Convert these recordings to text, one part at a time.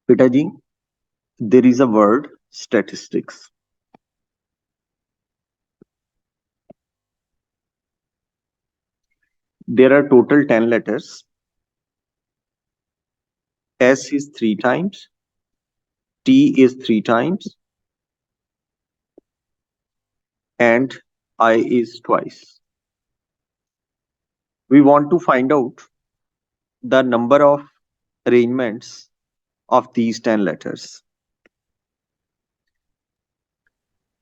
बेटा जी, there is a word statistics. There are total 10 letters. S is 3 times, T is 3 times, and I is twice. We want to find out the number of arrangements of these 10 letters.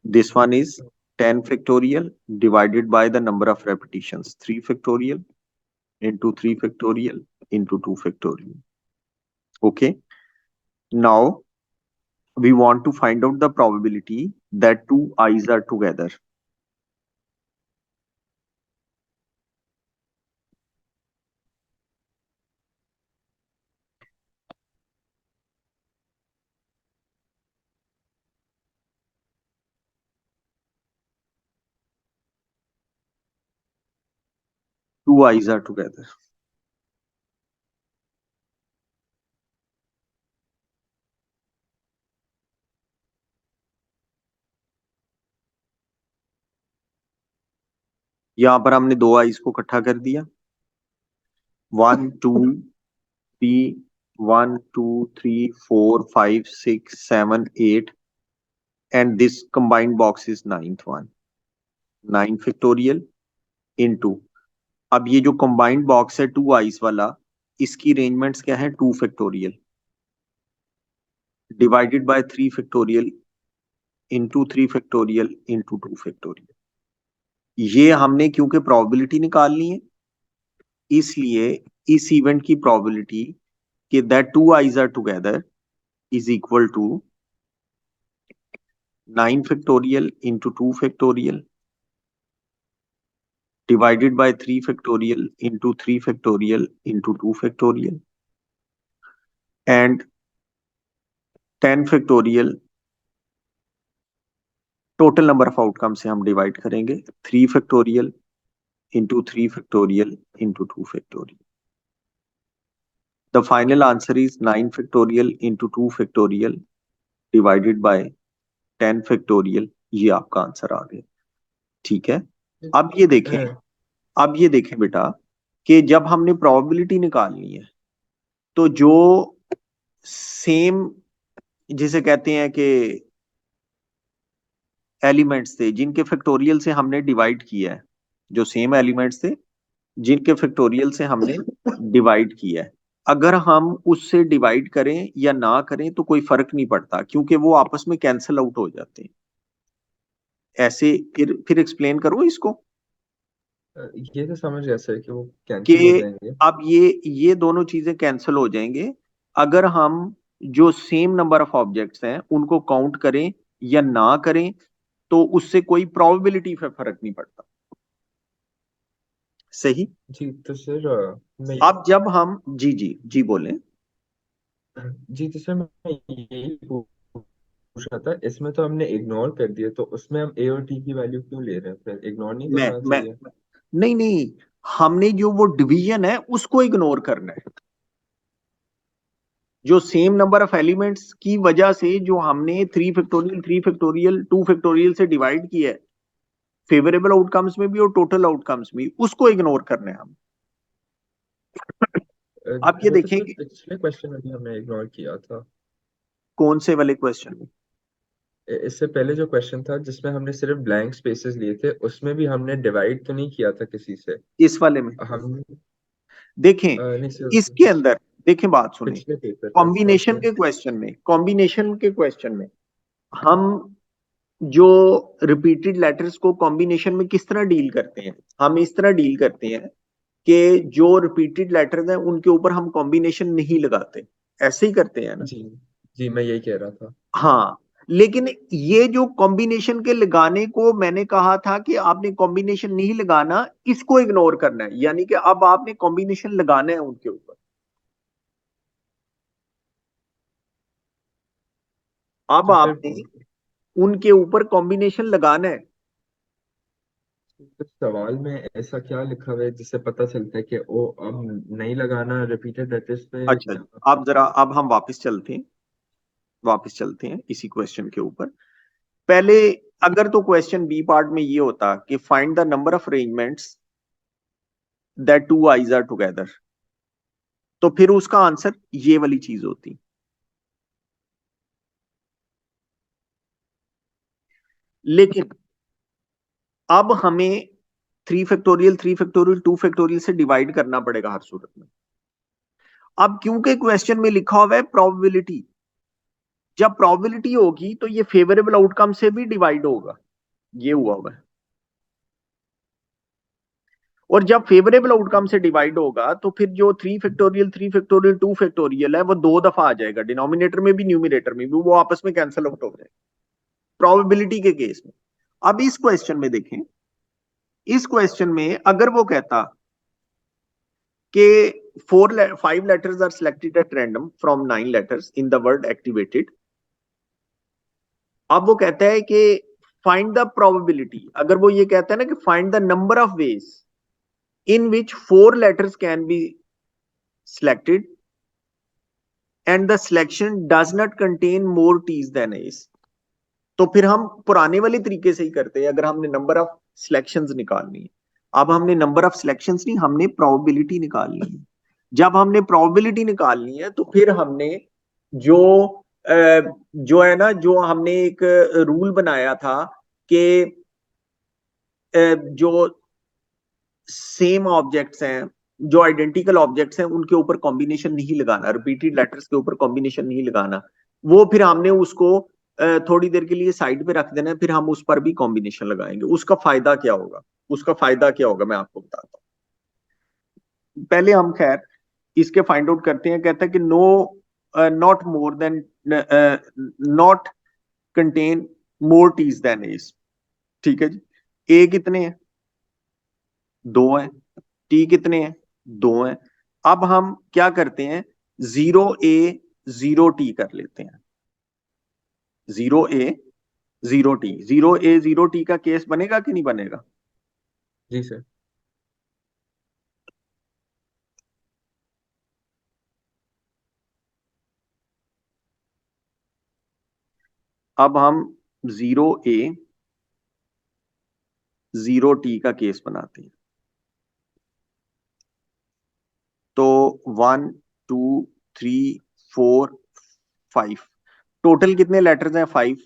This one is 10 factorial divided by the number of repetitions, 3 factorial into 3 factorial into 2 factorial. Okay. Now we want to find out the probability that two i's are together. Two i's are together. यहां पर हमने दो ice को इकट्ठा कर दिया. 1 2 3 1 2 3 4 5 6 7 8 and this combined box is ninth one. 9 factorial into, अब ये जो combined box है टू आइस वाला, इसकी अरेंजमेंट्स क्या है? 2 factorial divided by 3 factorial into 3 factorial into 2 factorial. ये हमने क्योंकि प्रोबेबिलिटी निकालनी है, इसलिए इस इवेंट की प्रोबेबिलिटी कि that two I's are together is equal to 9 factorial into 2 factorial divided by 3 factorial into 3 factorial into 2 factorial and 10 factorial. Total number of outcome से हम डिवाइड करेंगे 3 factorial into 3 factorial into 2 factorial. The final answer is 9 factorial into 2 factorial divided by 10 factorial. ये आपका answer आ गया. ठीक है. अब ये देखें, अब ये देखें बेटा कि जब हमने प्रोबेबिलिटी निकालनी है तो जो सेम, जिसे कहते हैं कि एलिमेंट्स थे जिनके फैक्टोरियल से हमने डिवाइड किया है, जो सेम एलिमेंट्स थे जिनके फैक्टोरियल से हमने डिवाइड किया है, अगर हम उससे डिवाइड करें या ना करें तो कोई फर्क नहीं पड़ता क्योंकि वो आपस में कैंसिल आउट हो जाते हैं. ऐसे फिर एक्सप्लेन करो इसको ये तो समझ गया सर कि वो कि कैंसिल हो जाएंगे. अब ये दोनों चीजें कैंसिल हो जाएंगे अगर हम जो सेम नंबर ऑफ ऑब्जेक्ट्स हैं उनको काउंट करें या ना करें, तो उससे कोई प्रोबेबिलिटी पे फर्क नहीं पड़ता. सही. जी तो सर मैं अब जब हम जी जी जी बोलें. जी तो सर मैं यही पूछ रहा था, इसमें तो हमने इग्नोर कर दिया, तो उसमें हम ए और टी की वैल्यू क्यों ले रहे हैं? फिर इग्नोर नहीं मैं करना मैं चाहिए? नहीं नहीं, हमने जो वो डिवीजन है उसको इग्नोर करना है. जो सेम नंबर ऑफ एलिमेंट्स की वजह से जो हमने 3 फैक्टोरियल 2 फैक्टोरियल से डिवाइड किया है, फेवरेबल आउटकम्स में भी और टोटल आउटकम्स में, उसको इग्नोर करना है हम. आप ये वो तो सर देखेंगे पिछले क्वेश्चन में भी हमने इग्नोर किया था. कौन से वाले क्वेश्चन में. इससे पहले जो क्वेश्चन था जिसमें हमने सिर्फ ब्लैंक स्पेसेस लिए थे, उसमें भी हमने डिवाइड तो नहीं किया था किसी से. इस वाले में हम देखें, नहीं सर, इसके अंदर देखें, बात सुने. पिछले पेपर पे था कॉम्बिनेशन उसमें. के क्वेश्चन में, कॉम्बिनेशन के क्वेश्चन में हम जो रिपीटेड लेटर्स को कॉम्बिनेशन में किस तरह डील करते हैं, हम इस तरह डील करते हैं कि जो रिपीटेड लेटर्स हैं उनके ऊपर हम कॉम्बिनेशन नहीं लगाते. ऐसे ही करते हैं ना. जी जी, मैं यही कह रहा था. हाँ. लेकिन ये जो कॉम्बिनेशन के लगाने को मैंने कहा था कि आपने कॉम्बिनेशन नहीं लगाना, इसको इग्नोर करना है, यानी कि अब आपने कॉम्बिनेशन लगाना है उनके ऊपर. अब तो फिर आपने उनके ऊपर कॉम्बिनेशन लगाना है. तो सवाल में ऐसा क्या लिखा हुआ है जिससे पता चलता है कि ओ अब नहीं लगाना रिपीटेड लेटर्स पे अच्छा, क्या? अब जरा अब हम वापस चलते हैं. वापस चलते हैं इसी क्वेश्चन के ऊपर। पहले अगर तो क्वेश्चन बी पार्ट में ये होता कि find the number of arrangements that two I's are together, तो फिर उसका आंसर ये वाली चीज होती। लेकिन अब हमें 3 फैक्टोरियल 3 फैक्टोरियल 2 फैक्टोरियल से डिवाइड करना पड़ेगा हर सूरत में। अब क्योंकि क्वेश्चन में लिखा हुआ है प्रोबेबिलिटी, जब प्रोबेबिलिटी होगी तो ये फेवरेबल आउटकम से भी डिवाइड होगा, ये हुआ है। और जब फेवरेबल आउटकम से डिवाइड होगा तो फिर जो 3 फैक्टोरियल 2 फैक्टोरियल है वो 2 दफा आ जाएगा, डिनोमिनेटर में भी न्यूमिनेटर में भी, वो आपस में कैंसिल आउट हो जाएगा प्रोबेबिलिटी के केस में। अब इस क्वेश्चन में देखें, इस क्वेश्चन में अगर वो कहता कि 5 letters are selected at random from 9 letters in the word activated, अब वो कहता है कि फाइंड द प्रोबेबिलिटी, अगर वो ये कहता है ना कि find the number of ways in which 4 letters can be selected and the selection does not contain more t's than a's, तो फिर हम पुराने वाले तरीके से ही करते हैं अगर हमने नंबर ऑफ सिलेक्शंस निकालनी है। अब हमने नंबर ऑफ सिलेक्शंस नहीं, हमने प्रोबेबिलिटी निकालनी है। जब हमने प्रोबेबिलिटी निकालनी है तो फिर हमने जो जो है ना, जो हमने एक रूल बनाया था कि जो सेम ऑब्जेक्ट्स हैं, जो आइडेंटिकल ऑब्जेक्ट्स हैं, उनके ऊपर कॉम्बिनेशन नहीं लगाना, रिपीटेड लेटर्स के ऊपर कॉम्बिनेशन नहीं लगाना, वो फिर हमने उसको थोड़ी देर के लिए साइड पे रख देना है, फिर हम उस पर भी कॉम्बिनेशन लगाएंगे। उसका फायदा क्या होगा, उसका फायदा क्या होगा मैं आपको बताता हूँ। पहले हम खैर इसके फाइंड आउट करते हैं। कहता है कि no, not more than, not contain more T's than E's. ठीक है जी, ए कितने हैं, 2 हैं, टी कितने हैं, 2 हैं। अब हम क्या करते हैं, 0 ए 0 टी कर लेते हैं। 0 ए 0 टी, 0 ए 0 टी का केस बनेगा कि नहीं बनेगा? जी सर। अब हम 0 ए 0 टी का केस बनाते हैं। तो 1 2 3 4 5, टोटल कितने लेटर्स हैं, 5।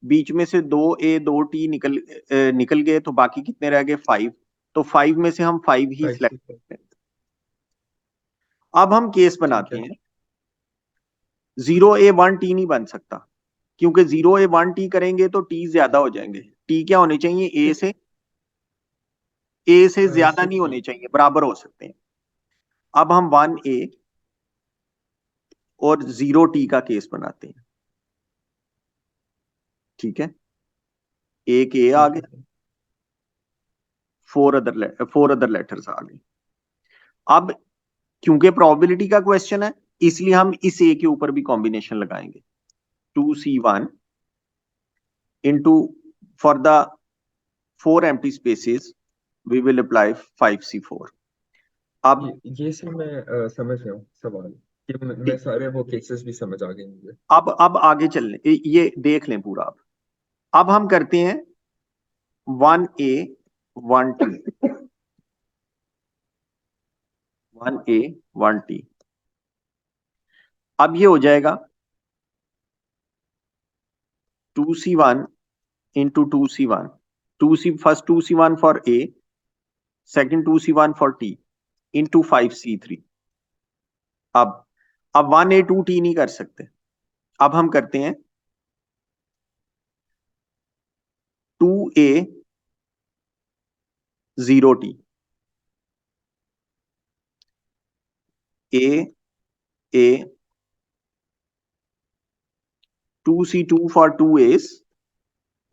बीच में से 2 ए 2 टी निकल गए, तो बाकी कितने रह गए, 5। तो 5 में से हम 5 ही 5 सिलेक्ट से 5। करते हैं। अब हम केस ठीक बनाते है। हैं, 0 ए 1 टी नहीं बन सकता, क्योंकि 0 ए 1 टी करेंगे तो टी ज्यादा हो जाएंगे। टी क्या होने चाहिए, ए से ज्यादा नहीं 60। होने चाहिए, बराबर हो सकते हैं। अब हम 1 ए और 0 टी का केस बनाते हैं। ठीक है, एक ए आ ठीक है गया, सर। 4 अदर लेटर्स आ गए। अब क्योंकि प्रोबेबिलिटी का क्वेश्चन है, इसलिए हम इस ए के ऊपर भी कॉम्बिनेशन लगाएंगे। 2C1 into, for the 4 empty spaces we will apply 5C4। अब ये सर मैं समझ रहा हूँ सवाल, कि मैं सारे वो केसेस भी समझ आ गए मुझे। अब आगे चलने, ये देख लें पूरा। अब हम करते हैं 1 ए 1 टी, 1 ए 1 टी। अब ये हो जाएगा 2C1 into 2C1, first 2C1 for a, second 2C1 for T, into 5C3। अब 1 ए 2 टी नहीं कर सकते, अब हम करते हैं 2 ए 0 T, A A 2C2 for 2 S,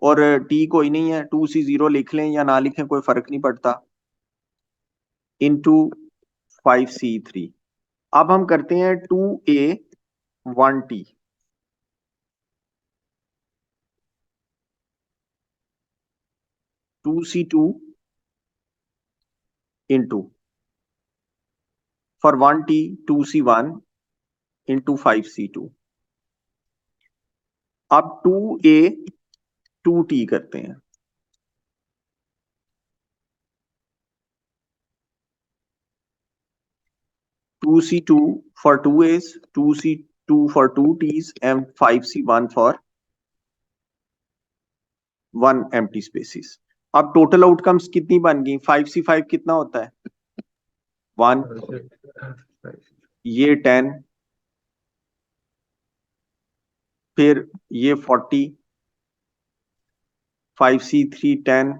और टी कोई नहीं है, 2C0 लिख लें या ना लिखें कोई फर्क नहीं पड़ता, इंटू 5C3। अब हम करते हैं 2 ए 1 T, 2C2 into, for 1 T 2C1 into 5C2। अब 2A 2T करते हैं। 2C2 for 2A's, 2C2 for 2T's and 5C1 for 1 empty spaces। अब टोटल आउटकम्स कितनी बन गई? 5C5 कितना होता है? 1, ये 10, फिर ये 40, 5C3 10,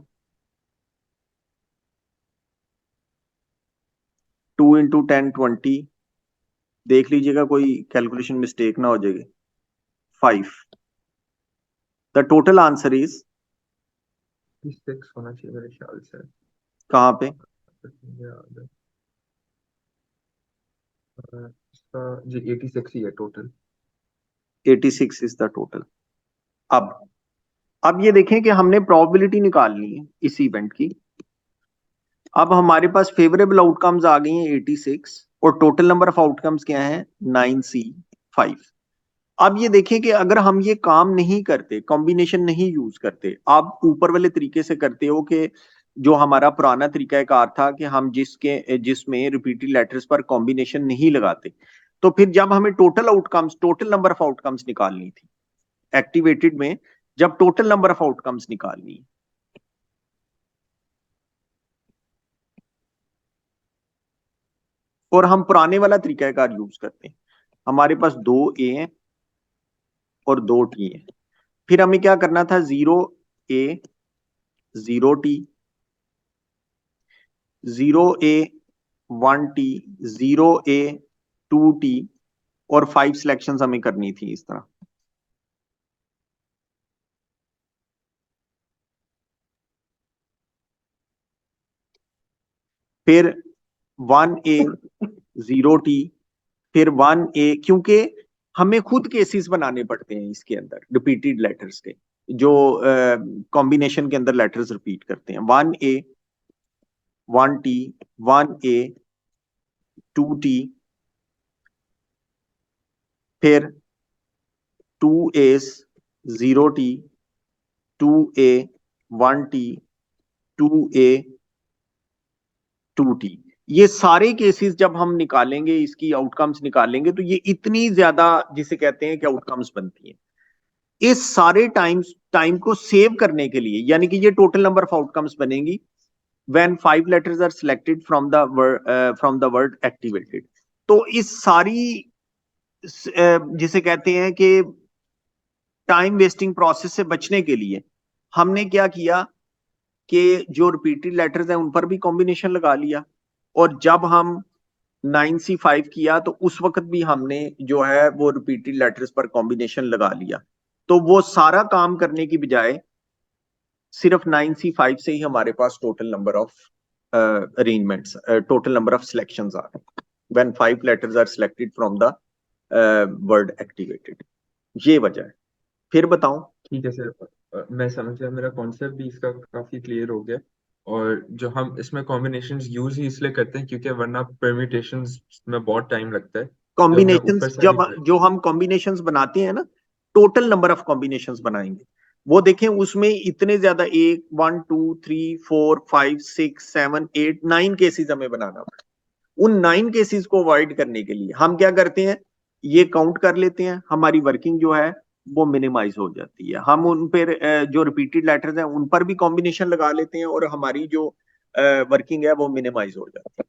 2 इंटू 10 20, देख लीजिएगा कोई कैलकुलेशन मिस्टेक ना हो जाएगी। 5। द टोटल आंसर इज 6 होना चाहिए मेरे ख्याल से। कहाँ पे? इसका जी 86 ही है टोटल। 86 is the total. अब ये देखें कि हमने प्रोबेबिलिटी निकालनी है इस इवेंट की। अब हमारे पास फेवरेबल आउटकम्स आ गई हैं 86 और टोटल नंबर ऑफ आउटकम्स क्या है? 9C5। अब ये देखें कि अगर हम ये काम नहीं करते, कॉम्बिनेशन नहीं यूज करते, आप ऊपर वाले तरीके से करते हो कि जो हमारा पुराना तरीका कार था कि हम जिसमें रिपीटेड लेटर्स पर कॉम्बिनेशन नहीं लगाते, तो फिर जब हमें टोटल नंबर ऑफ आउटकम्स निकालनी थी एक्टिवेटेड में, जब टोटल नंबर ऑफ आउटकम्स निकालनी है, और हम पुराने वाला तरीका कार यूज करते हैं, हमारे पास 2A हैं और 2T हैं, फिर हमें क्या करना था? 0A 0T, 0A 1T, 0A 2T और 5 सिलेक्शंस हमें करनी थी इस तरह। फिर 1A 0T, फिर 1A, क्योंकि हमें खुद केसेस बनाने पड़ते हैं इसके अंदर रिपीटेड लेटर्स के, जो कॉम्बिनेशन के अंदर लेटर्स रिपीट करते हैं। 1A 1T, 1A 2T, फिर 2A 0T, 2A 1T, 2A 2T। ये सारे केसेस जब हम निकालेंगे, इसकी आउटकम्स निकालेंगे, तो ये इतनी ज्यादा जिसे कहते हैं कि आउटकम्स बनती हैं। इस सारे टाइम को सेव करने के लिए, यानी कि ये टोटल नंबर ऑफ आउटकम्स बनेंगी when 5 letters are selected from the word activated. तो इस सारी जिसे कहते हैं कि टाइम वेस्टिंग प्रोसेस से बचने के लिए हमने क्या किया कि जो रिपीटेड लेटर्स हैं उन पर भी कॉम्बिनेशन लगा लिया, और जब हम 9C5 किया तो उस वक्त भी हमने जो है वो रिपीटेड लेटर्स पर कॉम्बिनेशन लगा लिया। तो वो सारा काम करने की बजाय सिर्फ 9C5 से ही हमारे पास total number of arrangements, total number of selections आ रहे when 5 letters are selected from the word activated. ये वजह है। फिर बताऊं? ठीक है सर, मैं समझ गया, मेरा कॉन्सेप्ट भी इसका काफी क्लियर हो गया। और जो हम इसमें कॉम्बिनेशंस यूज ही इसलिए करते हैं क्योंकि वरना परम्यूटेशंस में बहुत टाइम लगता है, तो हमने कॉम्बिनेशंस, ऊपर सारी। जब जो हम कॉम्बिनेशंस बनाते हैं ना, टोटल नंबर ऑफ कॉम्बिनेशंस बनाएंगे, वो देखें उसमें इतने ज्यादा, 1 2 3 4 5 6 7 8 9 केसेस हमें बनाना पड़ा। उन 9 केसेस को अवॉइड करने के लिए हम क्या करते हैं? ये काउंट कर लेते हैं, हमारी वर्किंग जो है वो मिनिमाइज हो जाती है। हम उन पर जो रिपीटेड लेटर्स हैं उन पर भी कॉम्बिनेशन लगा लेते हैं और हमारी जो वर्किंग है वो मिनिमाइज हो जाती है।